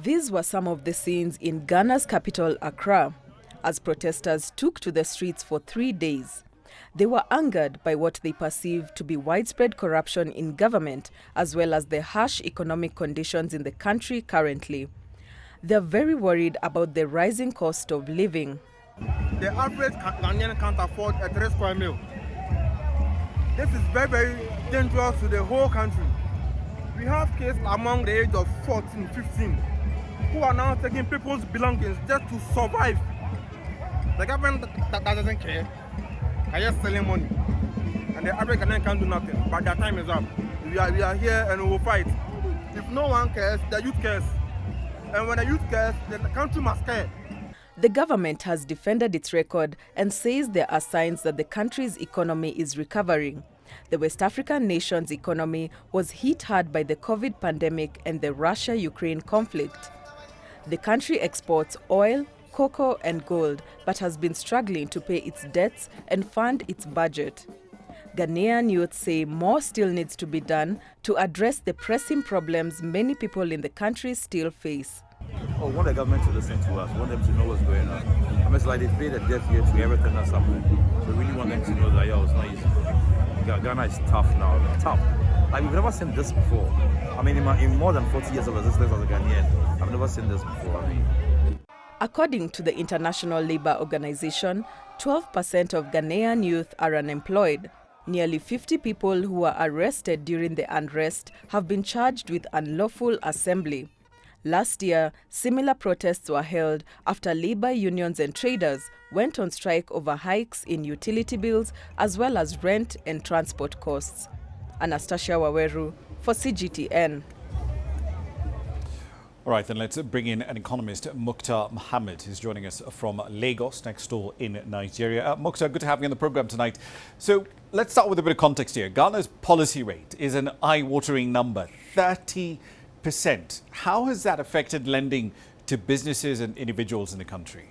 These were some of the scenes in Ghana's capital, Accra, as protesters took to the streets for 3 days. They were angered by what they perceived to be widespread corruption in government, as well as the harsh economic conditions in the country currently. They're very worried about the rising cost of living. The average Ghanaian can't afford a 3 square meal. This is very, very dangerous to the whole country. We have cases among the age of 14, 15, who are now taking people's belongings just to survive. The government that doesn't care, are just selling money. And the average Ghanaian can't do nothing, but their time is up. We are here and we will fight. If no one cares, the youth cares. And when the youth cares, the country must care. The government has defended its record and says there are signs that the country's economy is recovering. The West African nation's economy was hit hard by the COVID pandemic and the Russia-Ukraine conflict. The country exports oil, cocoa and gold, but has been struggling to pay its debts and fund its budget. Ghanaian youth say more still needs to be done to address the pressing problems many people in the country still face. I want the government to listen to us. I want them to know what's going on. I mean, it's like they paid a deaf ear to everything that's happening. So we really want them to know that, yo, it's not easy. Ghana is tough now. Tough. Like, we've never seen this before. I mean, in more than 40 years of existence as a Ghanaian, I've never seen this before. I mean, according to the International Labour Organization, 12% of Ghanaian youth are unemployed. Nearly 50 people who were arrested during the unrest have been charged with unlawful assembly. Last year, similar protests were held after labor unions and traders went on strike over hikes in utility bills as well as rent and transport costs. Anastasia Waweru for CGTN. All right, then let's bring in an economist, Mukhtar Mohammed, who's joining us from Lagos, next door in Nigeria. Mukhtar, good to have you on the program tonight. So let's start with a bit of context here. Ghana's policy rate is an eye-watering number, 30%. How has that affected lending to businesses and individuals in the country?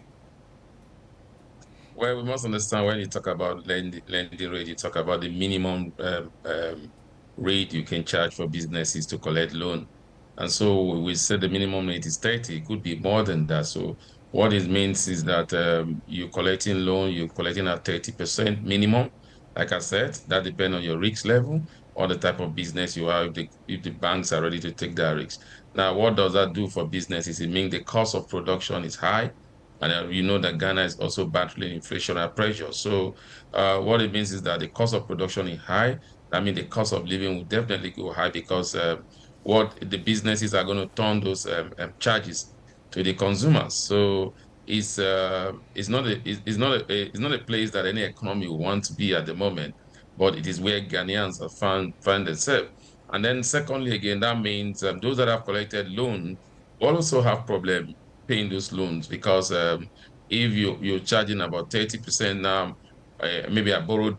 Well, we must understand when you talk about lending rate, you talk about the minimum rate you can charge for businesses to collect loan. And so we said the minimum rate is 30. It could be more than that. So what it means is that you're collecting loan, you're collecting at 30% minimum. Like I said, that depends on your risk level or the type of business you are, if the banks are ready to take that risk. Now, what does that do for businesses? It means the cost of production is high. And you know that Ghana is also battling inflationary pressure. So what it means is that the cost of production is high. I mean, the cost of living will definitely go high because what the businesses are going to turn those charges to the consumers. So it's not a place that any economy will want to be at the moment, but it is where Ghanaians have find themselves. And then secondly, again, that means those that have collected loan also have problem paying those loans because if you're charging about 30% now, maybe I borrowed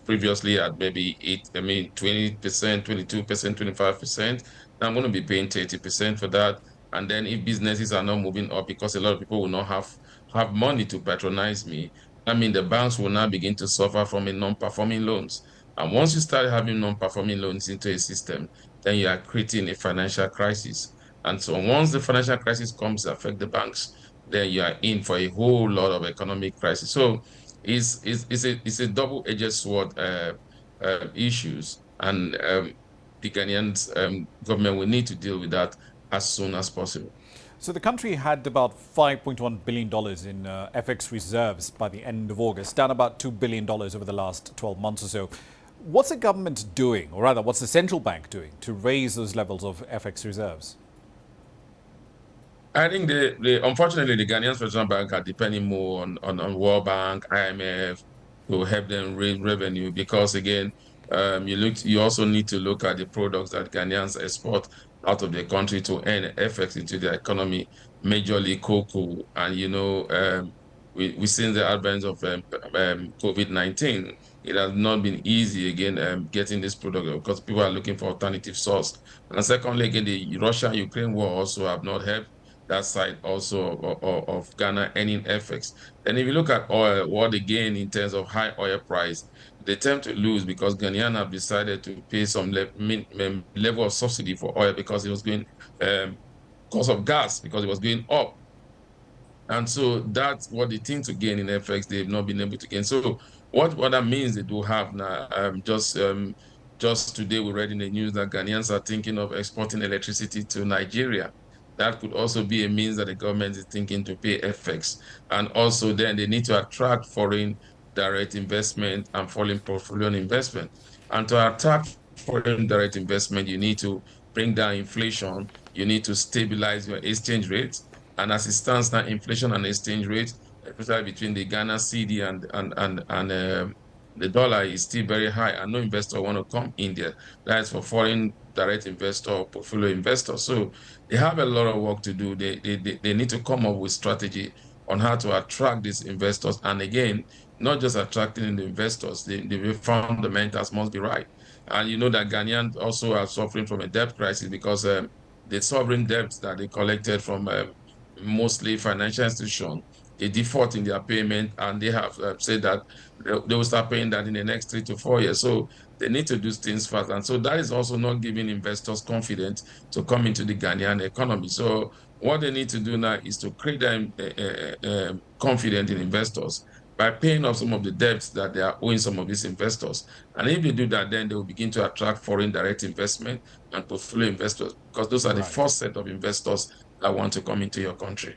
previously at maybe 20%, 22%, 25%. Now I'm going to be paying 30% for that. And then if businesses are not moving up because a lot of people will not have money to patronize me, I mean, the banks will now begin to suffer from a non-performing loans. And once you start having non-performing loans into a system, then you are creating a financial crisis. And so once the financial crisis comes to affect the banks, then you are in for a whole lot of economic crisis. So it's a double-edged sword issues, and the Ghanaian government will need to deal with that as soon as possible. So the country had about $5.1 billion in FX reserves by the end of August, down about $2 billion over the last 12 months or so. What's the government doing, or rather, what's the central bank doing to raise those levels of FX reserves? I think unfortunately, the Ghanaian Central Bank are depending more on World Bank, IMF to help them raise revenue because, again, you also need to look at the products that Ghanaians export out of the country to earn FX into the economy, majorly cocoa. And, you know, we've seen the advent of COVID-19. It has not been easy, again, getting this product because people are looking for alternative source. And secondly, again, the Russia-Ukraine war also have not helped that side also of Ghana earning FX. And if you look at oil, what they gain in terms of high oil price, they tend to lose because Ghanaians have decided to pay some level of subsidy for oil because it was going cost of gas because it was going up. And so that's what they think to gain in FX, they've not been able to gain. So what that means they do have now, just today we read in the news that Ghanaians are thinking of exporting electricity to Nigeria. That could also be a means that the government is thinking to pay FX. And also then they need to attract foreign direct investment and foreign portfolio investment. And to attract foreign direct investment, you need to bring down inflation, you need to stabilize your exchange rates. And as it stands now, inflation and exchange rate, especially between the Ghana CD and the dollar, is still very high, and no investor want to come in there. That is for foreign direct investor or portfolio investor. So they have a lot of work to do. They need to come up with strategy on how to attract these investors. And again, not just attracting the investors, the fundamentals must be right. And you know that Ghanaians also are suffering from a debt crisis because the sovereign debts that they collected from mostly financial institutions, they default in their payment, and they have said that they will start paying that in the next 3 to 4 years. So they need to do things fast. And so that is also not giving investors confidence to come into the Ghanaian economy. So what they need to do now is to create them confident in investors by paying off some of the debts that they are owing some of these investors. And if they do that, then they will begin to attract foreign direct investment and portfolio investors, because those are the first set of investors that want to come into your country.